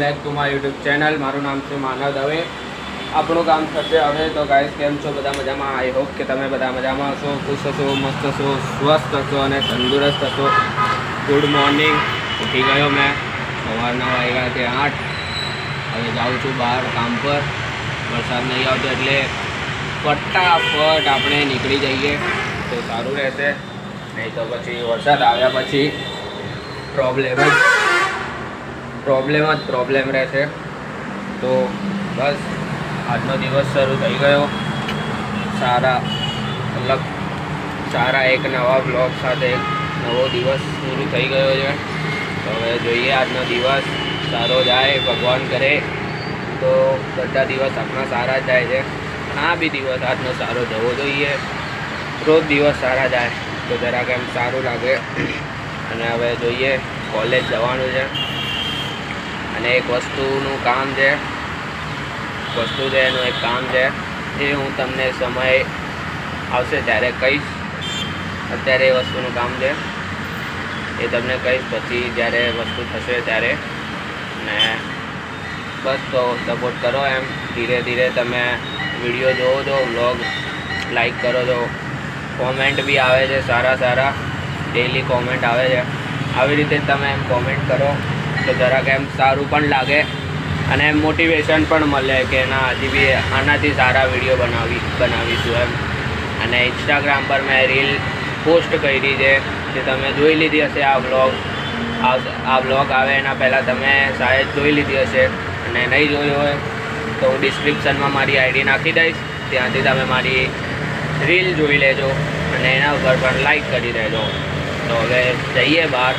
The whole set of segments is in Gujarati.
Back to my YouTube channel. મારું નામ છે માનવ દવે. આપણું કામ થશે હવે. તો ગાઈસ, કેમ છો? બધા મજામાં? આઈ હોપ કે તમે બધા મજામાં હશો, ખુશ હશો, મસ્ત હશો, સ્વસ્થ હશો અને તંદુરસ્ત હશો. Good morning. ઉઠી ગયો મેં. સવારના વાગ્યા છે 8. હવે જાઉં છું બહાર કામ પર. વરસાદ નહીં આવતો એટલે ફટાફટ આપણે નીકળી જઈએ તો સારું રહેશે. નહીં તો પછી વરસાદ આવ્યા પછી પ્રોબ્લેમ રહેશે. તો બસ આજનો દિવસ શરૂ થઈ ગયો સારા એક નવા બ્લોગ સાથે. એક નવો દિવસ શરૂ થઈ ગયો છે. તો હવે જોઈએ આજનો દિવસ સારો જાય. ભગવાન કરે તો બધા દિવસ આપણા સારા જ જાય છે. આ બી દિવસ આજનો સારો જવો જોઈએ. રોજ દિવસ સારા જાય તો જરાક એમ સારું લાગે. અને હવે જોઈએ, કોલેજ જવાનું છે અને એક વસ્તુનું કામ છે. એનું એક કામ છે એ હું તમને સમય આવશે ત્યારે કહીશ. અત્યારે એ વસ્તુનું કામ છે એ તમને કહીશ પછી જ્યારે વસ્તુ થશે ત્યારે. ને બસ તો સપોર્ટ કરો. એમ ધીરે ધીરે તમે વિડીયો જોવો છો, વ્લોગ લાઈક કરો છો, કોમેન્ટ બી આવે છે સારા ડેઈલી કોમેન્ટ આવે છે. આવી રીતે તમે એમ કોમેન્ટ કરો તો જરાક એમ સારું પણ લાગે અને એમ મોટિવેશન પણ મળે કે ના, હજી બી આનાથી સારા વિડીયો બનાવીશું એમ. અને ઇન્સ્ટાગ્રામ પર મેં રીલ પોસ્ટ કરી છે જે તમે જોઈ લીધી હશે. આ બ્લોગ આવે એના પહેલાં તમે શાયદ જોઈ લીધી હશે. અને નહીં જોઈ હોય તો હું ડિસ્ક્રિપ્શનમાં મારી આઈડી નાખી દઈશ. ત્યાંથી તમે મારી રીલ જોઈ લેજો અને એના ઉપર પણ લાઈક કરી દેજો. તો હવે જઈએ બહાર,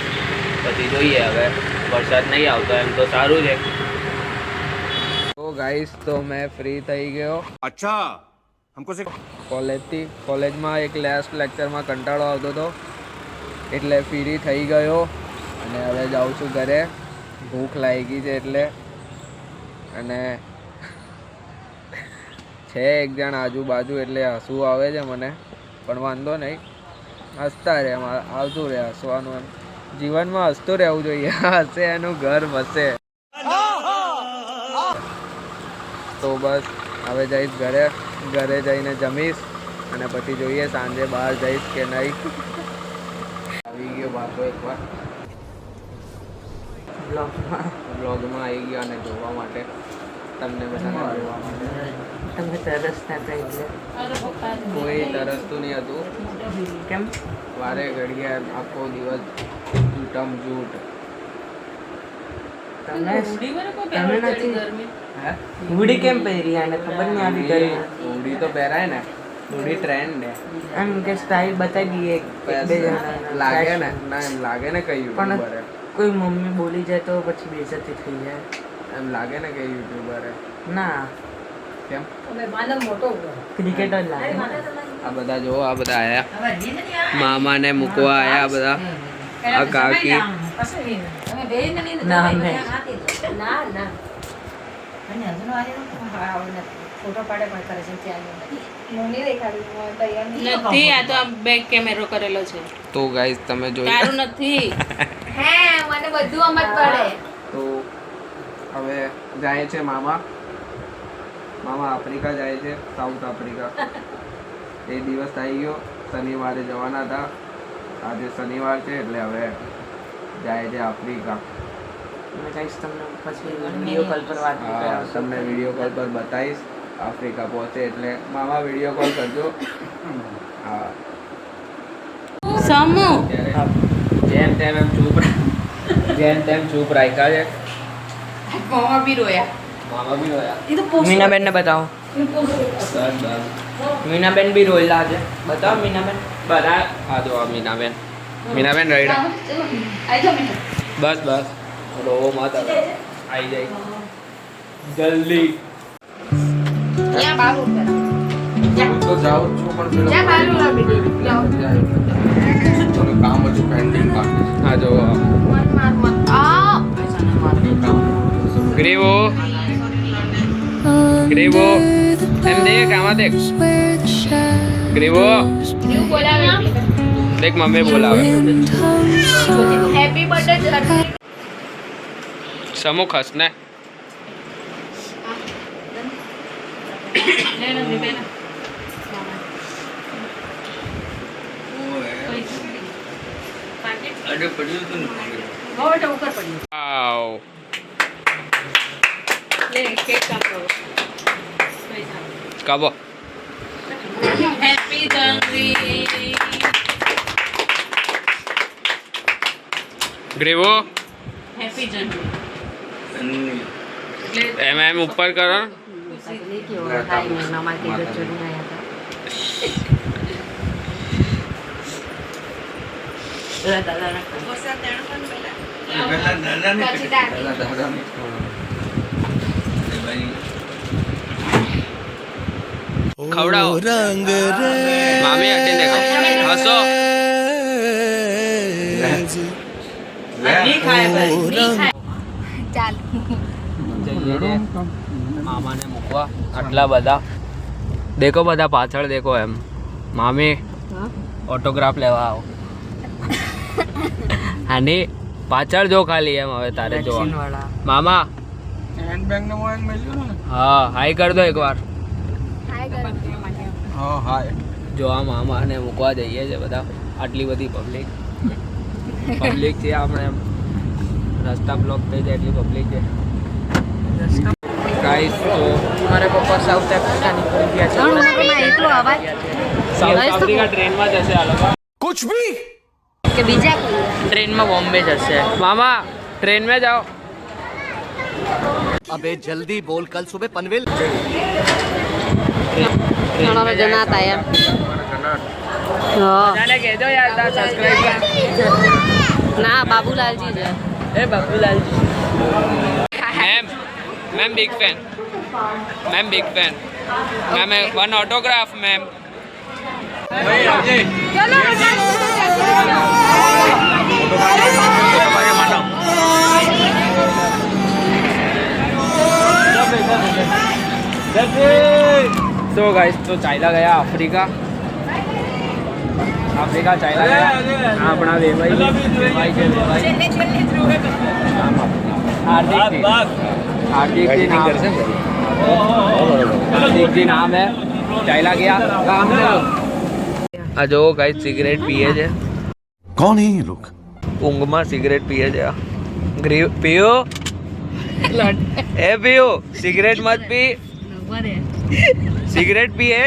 પછી જોઈએ. હવે વરસાદ નહીં આવતો એમ તો સારું છે. તો ગાઈસ, તો મેં ફ્રી થઈ ગયો. અચ્છા, હમકો કોલેજમાં એક લાસ્ટ લેક્ચરમાં કંટાળો આવતો હતો એટલે ફ્રી થઈ ગયો. અને હવે જાઉં છું ઘરે. ભૂખ લાગી છે એટલે. અને છે એક જણ આજુબાજુ એટલે હસવું આવે છે મને, પણ વાંધો નહીં, હસતા રહે. આવતું રહે હસવાનું. એમ જીવનમાં હસતું રહેવું જોઈએ. હસે એનું ઘર વસે. તો બસ હવે જઈશ ઘરે જઈને જમીશ અને પછી જોઈએ સાંજે બહાર જઈશ કે નહીં. આવી ગયો બાપો એકવાર બ્લોગમાં આવી ગયો અને જોવા માટે, તમને બધાને જોવા માટે. તમે તરસતા હતા એટલે કોઈ તરસતું નહીં હતું. કેમ? વારે ઘડીએ આખો દિવસ જૂઠ. તમે નથી હુડી કેમ પહેરી? આને ખબર નહીં આવી ગઈ. હોડી તો પહેરાય ને, હોડી ટ્રેન્ડ ને. એમ કે સ્ટાઇલ બતાવી દઈએ બે જણા લાગે ને. ના, એમ લાગે ને કઈ પણ યુટ્યુબર કોઈ મમ્મી બોલી જાય તો પછી બેઇજ્જતી થઈ જાય. એમ લાગે ને કઈ યુટ્યુબર ના, કેમ? ક્રિકેટર લાગે. આ બધા જો, આ બધા આયા મામાને મૂકવા આયા બધા. આ કાકી ના નથી. આ તો બેક કેમેરો કરેલો છે. તો ગાઈસ તમે જોઈ. તારું નથી. હે મને બધું અમત પડે. તો હવે જાય છે મામા આફ્રિકા જાય છે, સાઉથ આફ્રિકા. એ દિવસ આવી ગયો. શનિવારે જવાના હતા. આજે શનિવાર છે એટલે હવે જાય છે આફ્રિકા. તમને પછી વિડીયો કોલ પર વાત કરાવશું. તમને વિડીયો કોલ પર બતાવીશ. આફ્રિકા પહોંચે એટલે મામા વિડીયો કોલ કરજો. હા, સમુ જેમ તેમ ચૂપ રાખ્યા છે. મામા બી રોયા. મીનાબેન ને બતાવો. મીનાબેન બી રોયલા છે. બતાવો મીનાબેન. બધા આ જો આ મીનાબેન રહીડા. બસ રોવો મત. હવે આવી જાય જલ્દી. ત્યાં બાર ઉપર હું તો જાઉં જ છું પણ પેલો જ્યાં બારું લાવી દે. થોડું કામ હજુ પેન્ડિંગ બાકી છે. હા જો ગ્રીવો એમ દેખ, આમાં દેખ. ગ્રીવો એવું બોલાવે. દેખ, મમ્મી બોલાવે. Happy birthday. સમુખ હસ ને. વાવ. કાબો. Happy journey. ગ્રેવો હેપી જર્ની. એમ ઉપર કરો. પછી દાદી ખવડાવો. મામી હટી દેખો. હસો. ચાલ મામાને મૂકવા આટલા બધા દેખો, બધા પાછળ દેખો. એમ મામી ઓટોગ્રાફ લેવા આવો. આની પાછળ જો ખાલી. એમ હવે તારે જોવા. મામા હા હાઈ કર દો એકવાર. જો આ મામાને મૂકવા જઈએ છે બધા. આટલી બધી પબ્લિક છે. આપણે એમ રસ્તા બ્લોક થઈ જાય એટલી પબ્લિક છે. ગાઈસ તો મારા પપ્પા સાઉથ આફ્રિકા નીકળી ગયા એટલો અવાજ સાઉથ આફ્રિકા ટ્રેનમાં જશે આ લોકો. कुछ भी કે બીજા કોઈ ટ્રેનમાં બોમ્બે જશે. मामा ट्रेन में जाओ. अबे जल्दी बोल कल सुबह पनवेल ઘણા જણા હતા એમ બધાને કહેજો યાર સબસ્ક્રાઇબ. ના બાબુલાલજી છે એ Babulalji ma'am big fan. Ma'am big fan. Ma'am one autograph ma'am. तो गाइस तो चाइना गया अफ्रीका चाइना गया. अपना वेवाई हार्दिक जी नाम है. चाइना गया. आ जो गाइस सिगरेट पिए છે. कौन है ये लोग? ઊંઘમાં સિગરેટ પીએ છે. પીઓ એ પીઓ સિગરેટ મત પી. સિગરેટ પીએ.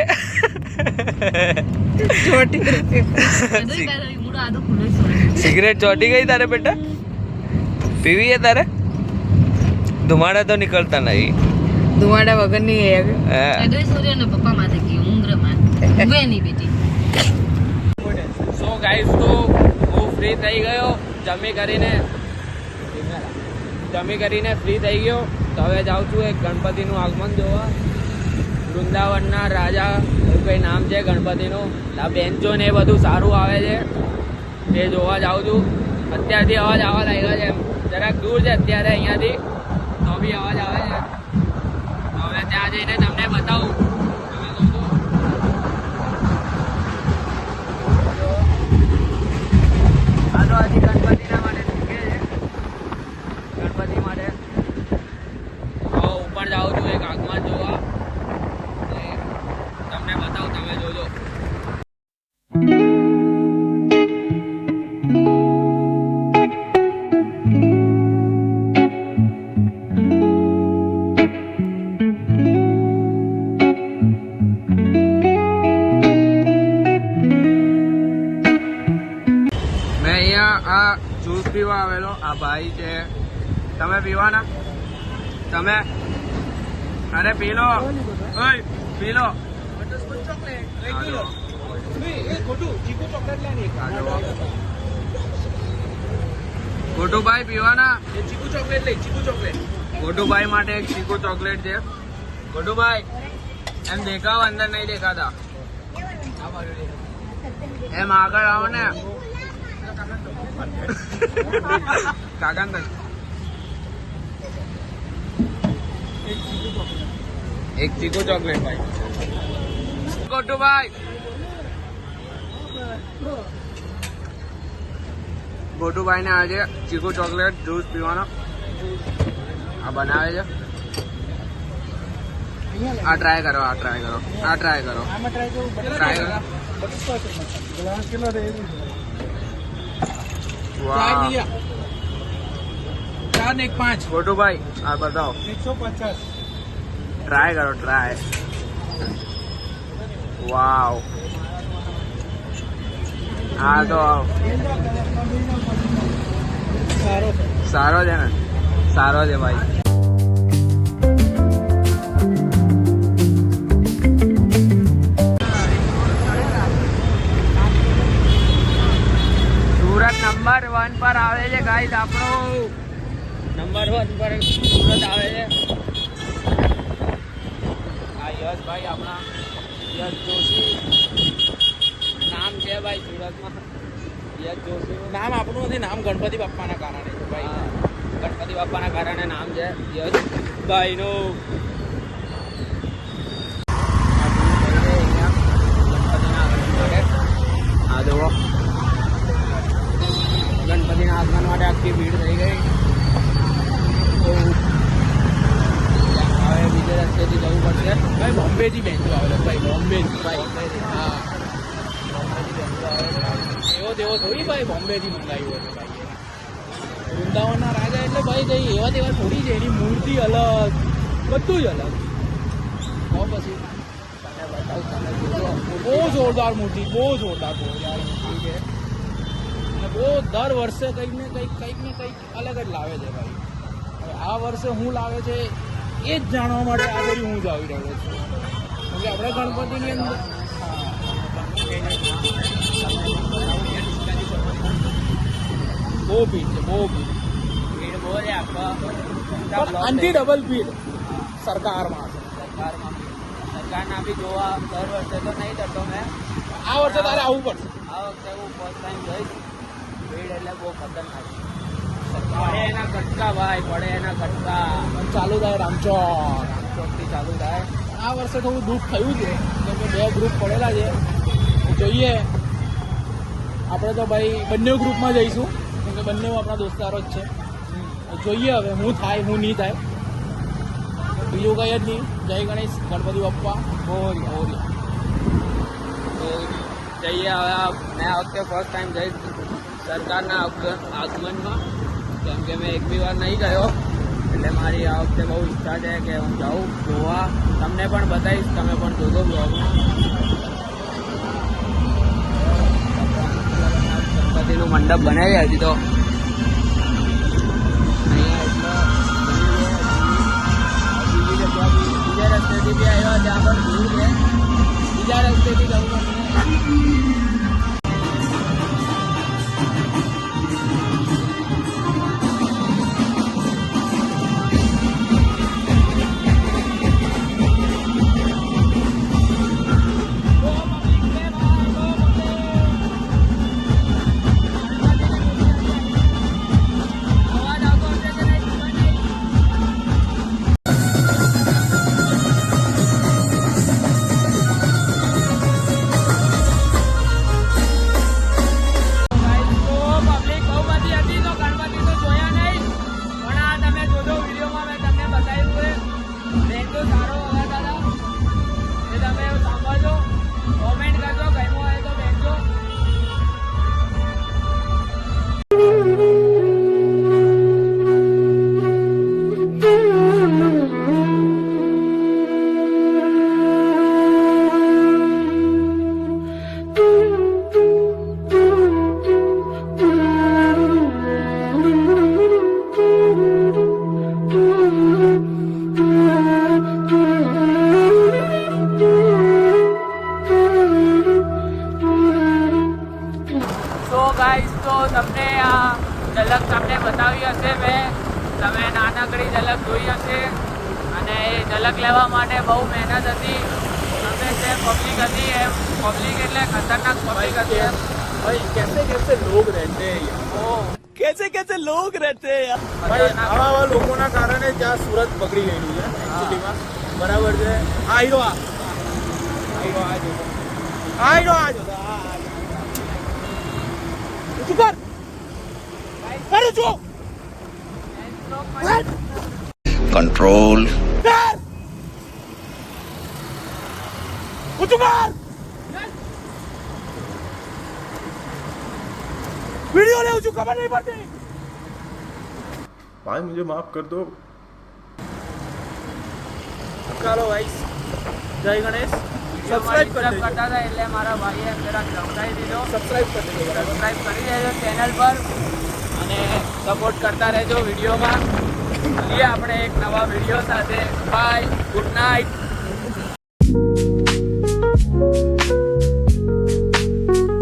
સિગરેટ ચોટી ગઈ તારે બેટા. પીવી है તારે. ધુમાડા તો નીકળતા નહીં. ધુમાડા વગરની હે. સો ગાઈસ તો હું ફ્રી થઈ ગયો. જમી કરીને ફ્રી થઈ ગયો. તો હવે જાઉં છું એક ગણપતિનું આગમન જોવા. વૃંદાવનના રાજા એવું કંઈ નામ છે ગણપતિનું. આ બેન્ચો ને એ બધું સારું આવે છે તે જોવા જાઉં છું. અત્યારથી અવાજ આવવા લાગ્યા છે. જરાક દૂર છે અત્યારે અહીંયાથી તો બી અવાજ આવે છે. હવે ત્યાં જઈને તમને બતાવું. હજી ગણપતિના માટે નીકળે છે. ગણપતિ માટે તો ઉપર જાઉં છું એક આગમન જોવા. તમને બતાવું, તમે જોજો. મેં અહીંયા આ જ્યુસ પીવા આવેલો. આ ભાઈ છે. તમે પીવાના? તમે અરે પી લો. ઓય પી લો. ગોટુભાઈ પીવાના? ગોટુભાઈ માટે એક ચીકુ ચોકલેટ છે. ગોટુભાઈ એમ દેખાવ, અંદર નહીં દેખાતા. એમ આગળ આવો ને. કાકા એક ચીકુ ચોકલેટ ભાઈ. ગોટુભાઈ ને આજે ચીકુ ચોકલેટ જ્યુસ પીવાનો આ બનાવે છે. આ ટ્રાય કરો, આ ટ્રાય કરો, આ ટ્રાય કરો, ટ્રાય કરો. વાહ. 4 ને 5 ગોટુભાઈ આ બતાવો, 150. ટ્રાય કરો, ટ્રાય. વાવ. હા તો સારો છે ને, સારો છે ભાઈ. સુરત નંબર 1 પર આવે છે ગાઈસ, આપણો નંબર 1 પર સુરત આવે છે. આ યશભાઈ આપણા યશ જોશી નામ છે ભાઈ સુરતમાં. યશ જોશી નામ આપણું નથી, નામ ગણપતિ બાપ્પાના કારણે છે ભાઈ. ગણપતિ બાપ્પાના કારણે નામ છે યશભાઈનું. આ જુઓ, ગણપતિના આગમન માટે આખી ભીડ થઈ ગઈ. તો હવે બીજે રસ્તેથી જવું પડશે. ભાઈ બોમ્બેથી બેંચો આવેલો ભાઈ, બોમ્બેથી ભાઈ. હા એવો તેવો થોડી ભાઈ બોમ્બેથી મંગાવ્યો હતો ભાઈ. વૃંદાવનના રાજા એટલે ભાઈ કઈ એવા તેવા થોડી છે, એની મૂર્તિ અલગ, બધું જ અલગ. તો પછી બહુ જોરદાર મૂર્તિ, બહુ જોરદાર મૂર્તિ છે. અને બહુ દર વર્ષે કંઈક ને કંઈક અલગ જ લાવે છે ભાઈ. હવે આ વર્ષે શું લાવે છે એ જ જાણવા માટે આ બધી હું જ આવી રહ્યો છું. કેમ કે આપણે ગણપતિની અંદર બહુ ભીડ છે, બહુ ભીડ. ભીડ બહુ છે આખા પણ આનથી ડબલ ભીડ સરકારમાં છે. સરકારના બી જોવા દર વર્ષે તો નહીં જતો મેં. આ વર્ષે તારે આવવું પડશે. આ વખતે હું ફર્સ્ટ ટાઈમ જઈશ. ભીડ એટલે બહુ ખતરનાક. પડે એના કટકા ભાઈ, પડે એના કટકા. ચાલુ થાય રામચોક. ચોકથી ચાલુ થાય. આ વર્ષે થોડું દુઃખ થયું છે કેમ કે 2 ગ્રુપ પડેલા છે. જોઈએ આપણે તો ભાઈ બંને ગ્રુપમાં જઈશું કેમ કે બંને આપણા દોસ્તારો જ છે. જોઈએ હવે હું થાય હું નહીં થાય. બીજું કંઈ જ નહીં. જય ગણેશ, ગણપતિ બાપ્પા બોલ બોલ. તો જઈએ હવે. મેં આ વખતે ફર્સ્ટ ટાઈમ જઈશ સરકારના આગમનમાં, કેમ કે મેં એક બી વાર નહીં ગયો. એટલે મારી આ વખતે બહુ ઈચ્છા છે કે હું જાઉં જોવા. તમને પણ બતાવીશ, તમે પણ જોજો બ્લોગમાં. ગણપતિનું મંડપ બને છે હજી તો. અહીંયા એટલે બીજા રસ્તેથી બી આવ્યા, ત્યાં પણ દૂર છે. બીજા રસ્તેથી જવું પડશે. તમને આ ઝલક તમને બતાવી હશે મેં. તમે નાનકડી ઝલક જોઈ હશે અને એ ઝલક લેવા માટે બહુ મહેનત હતી. તમે જે પબ્લિક હતી એમ પબ્લિક એટલે ખતરનાક પબ્લિક હતી એમ. भाई कैसे कैसे लोग रहते हैं यार. कैसे कैसे लोग रहते हैं यार. भाई આવા લોકોના કારણે જ્યાં સુરત બગડી ગયેલું છે એકચ્યુઅલીમાં. બરાબર છે. આયરો આ તું કર કરું છું. कंट्रोल ઊંચું કર वीडियो ले ऊंचू खबर नहीं पड़ती भाई मुझे माफ कर दो चलो भाई जय गणेश સબસ્ક્રાઇબ કરતા હતા એટલે મારા ભાઈએ જરા સમજાવી દીધો. સબસ્ક્રાઇબ કરી દેજો સબસ્ક્રાઇબ કરી દેજો ચેનલ પર અને સપોર્ટ કરતા રહેજો વિડીયોમાં. મળીએ આપણે એક નવા વિડીયો સાથે. Bye, good night.